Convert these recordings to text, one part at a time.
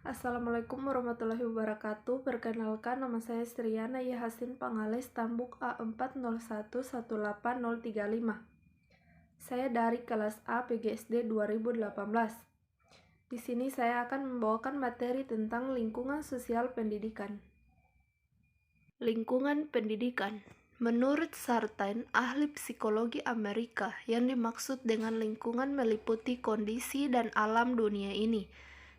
Assalamualaikum warahmatullahi wabarakatuh. Perkenalkan, nama saya Striana Yahasin Pangales, Tambuk A40118035. Saya dari kelas A PGSD 2018. Di sini saya akan membawakan materi tentang lingkungan sosial pendidikan. Lingkungan pendidikan. Menurut Sartain, ahli psikologi Amerika, yang dimaksud dengan lingkungan meliputi kondisi dan alam dunia ini,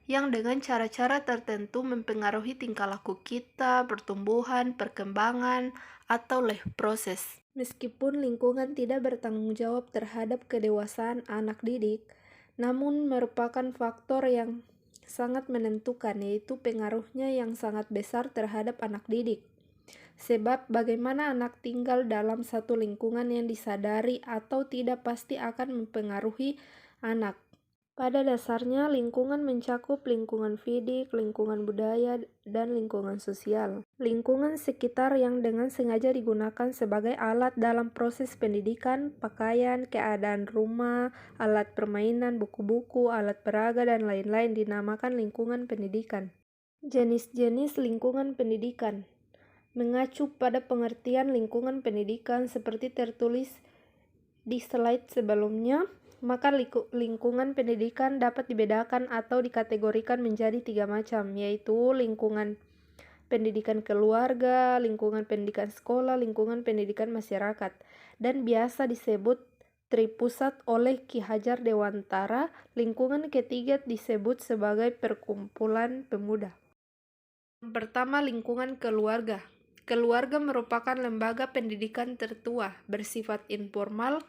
yang dengan cara-cara tertentu mempengaruhi tingkah laku kita, pertumbuhan, perkembangan, atau proses. Meskipun lingkungan tidak bertanggung jawab terhadap kedewasaan anak didik, namun merupakan faktor yang sangat menentukan, yaitu pengaruhnya yang sangat besar terhadap anak didik. Sebab bagaimana anak tinggal dalam satu lingkungan yang disadari atau tidak pasti akan mempengaruhi anak. Pada dasarnya, lingkungan mencakup lingkungan fisik, lingkungan budaya, dan lingkungan sosial. Lingkungan sekitar yang dengan sengaja digunakan sebagai alat dalam proses pendidikan, pakaian, keadaan rumah, alat permainan, buku-buku, alat peraga, dan lain-lain dinamakan lingkungan pendidikan. Jenis-jenis lingkungan pendidikan. Mengacu pada pengertian lingkungan pendidikan seperti tertulis di slide sebelumnya, maka lingkungan pendidikan dapat dibedakan atau dikategorikan menjadi 3 macam, yaitu lingkungan pendidikan keluarga, lingkungan pendidikan sekolah, lingkungan pendidikan masyarakat, dan biasa disebut Tripusat oleh Ki Hajar Dewantara. Lingkungan ketiga disebut sebagai perkumpulan pemuda. Yang pertama, lingkungan keluarga. Keluarga merupakan lembaga pendidikan tertua, bersifat informal,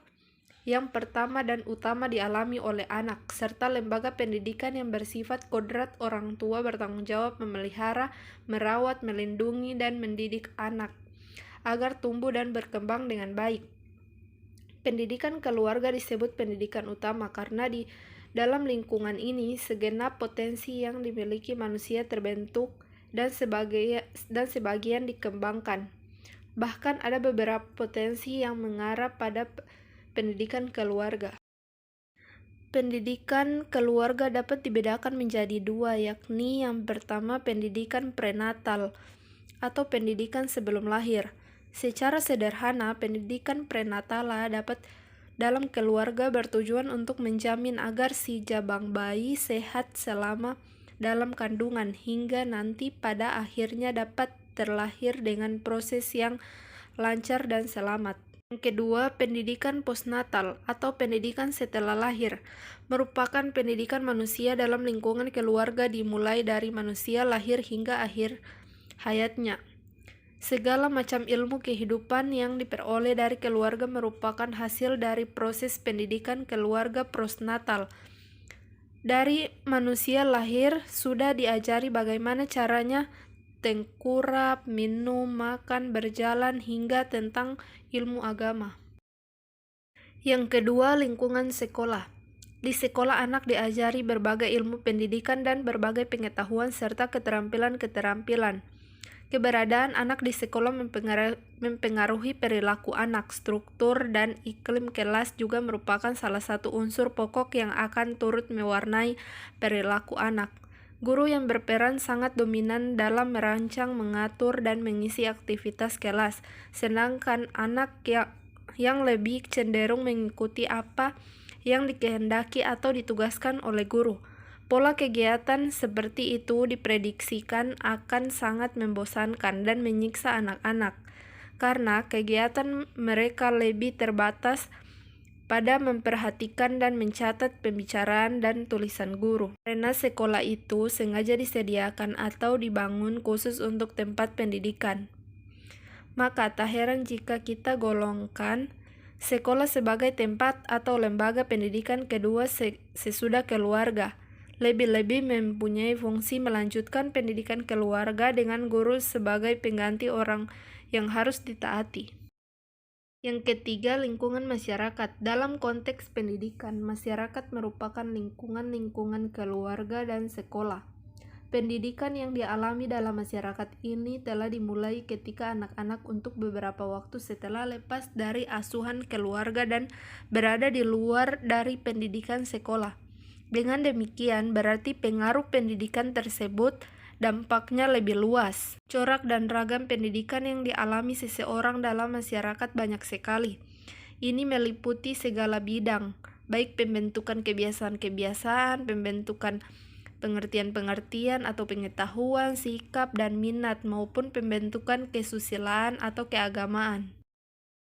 yang pertama dan utama dialami oleh anak, serta lembaga pendidikan yang bersifat kodrat orang tua bertanggung jawab memelihara, merawat, melindungi, dan mendidik anak agar tumbuh dan berkembang dengan baik. Pendidikan keluarga disebut pendidikan utama karena di dalam lingkungan ini segenap potensi yang dimiliki manusia terbentuk dan sebagian dikembangkan. Bahkan ada beberapa potensi yang mengarah pada pendidikan keluarga. Pendidikan keluarga dapat dibedakan menjadi 2, yakni yang pertama pendidikan prenatal atau pendidikan sebelum lahir. Secara sederhana, pendidikan prenatal dapat dalam keluarga bertujuan untuk menjamin agar si jabang bayi sehat selama dalam kandungan hingga nanti pada akhirnya dapat terlahir dengan proses yang lancar dan selamat. Yang kedua, pendidikan postnatal atau pendidikan setelah lahir merupakan pendidikan manusia dalam lingkungan keluarga dimulai dari manusia lahir hingga akhir hayatnya. Segala macam ilmu kehidupan yang diperoleh dari keluarga merupakan hasil dari proses pendidikan keluarga postnatal. Dari manusia lahir sudah diajari bagaimana caranya tengkurap, minum, makan, berjalan, hingga tentang ilmu agama. Yang kedua, lingkungan sekolah. Di sekolah anak diajari berbagai ilmu pendidikan dan berbagai pengetahuan serta keterampilan-keterampilan. Keberadaan anak di sekolah mempengaruhi perilaku anak. Struktur dan iklim kelas juga merupakan salah satu unsur pokok yang akan turut mewarnai perilaku anak. Guru yang berperan sangat dominan dalam merancang, mengatur, dan mengisi aktivitas kelas, sedangkan anak yang lebih cenderung mengikuti apa yang dikehendaki atau ditugaskan oleh guru. Pola kegiatan seperti itu diprediksikan akan sangat membosankan dan menyiksa anak-anak, karena kegiatan mereka lebih terbatas pada memperhatikan dan mencatat pembicaraan dan tulisan guru. Karena sekolah itu sengaja disediakan atau dibangun khusus untuk tempat pendidikan, maka tak heran jika kita golongkan sekolah sebagai tempat atau lembaga pendidikan kedua sesudah keluarga. Lebih-lebih mempunyai fungsi melanjutkan pendidikan keluarga dengan guru sebagai pengganti orang yang harus ditaati. Yang ketiga, lingkungan masyarakat. Dalam konteks pendidikan, masyarakat merupakan lingkungan keluarga dan sekolah. Pendidikan yang dialami dalam masyarakat ini telah dimulai ketika anak-anak untuk beberapa waktu setelah lepas dari asuhan keluarga dan berada di luar dari pendidikan sekolah. Dengan demikian, berarti pengaruh pendidikan tersebut dampaknya lebih luas. Corak dan ragam pendidikan yang dialami seseorang dalam masyarakat banyak sekali. Ini meliputi segala bidang, baik pembentukan kebiasaan-kebiasaan, pembentukan pengertian-pengertian atau pengetahuan, sikap, dan minat, maupun pembentukan kesusilaan atau keagamaan.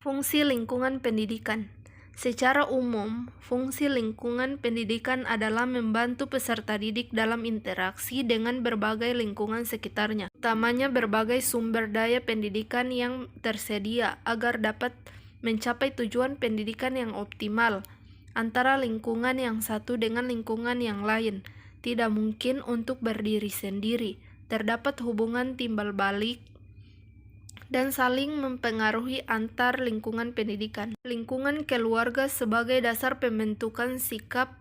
Fungsi lingkungan pendidikan. Secara umum, fungsi lingkungan pendidikan adalah membantu peserta didik dalam interaksi dengan berbagai lingkungan sekitarnya, utamanya berbagai sumber daya pendidikan yang tersedia agar dapat mencapai tujuan pendidikan yang optimal. Antara lingkungan yang satu dengan lingkungan yang lain, tidak mungkin untuk berdiri sendiri. Terdapat hubungan timbal balik dan saling mempengaruhi antar lingkungan pendidikan. Lingkungan keluarga sebagai dasar pembentukan sikap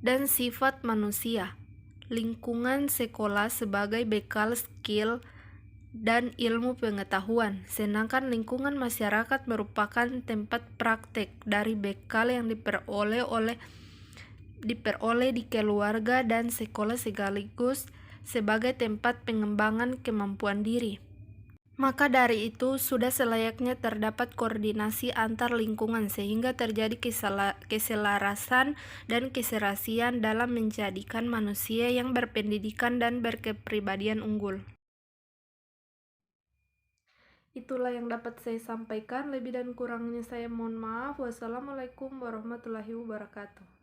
dan sifat manusia. Lingkungan sekolah sebagai bekal skill dan ilmu pengetahuan, sedangkan lingkungan masyarakat merupakan tempat praktek dari bekal yang diperoleh di keluarga dan sekolah sekaligus sebagai tempat pengembangan kemampuan diri. Maka dari itu, sudah selayaknya terdapat koordinasi antar lingkungan sehingga terjadi keselarasan dan keserasian dalam menjadikan manusia yang berpendidikan dan berkepribadian unggul. Itulah yang dapat saya sampaikan. Lebih dan kurangnya saya mohon maaf. Wassalamualaikum warahmatullahi wabarakatuh.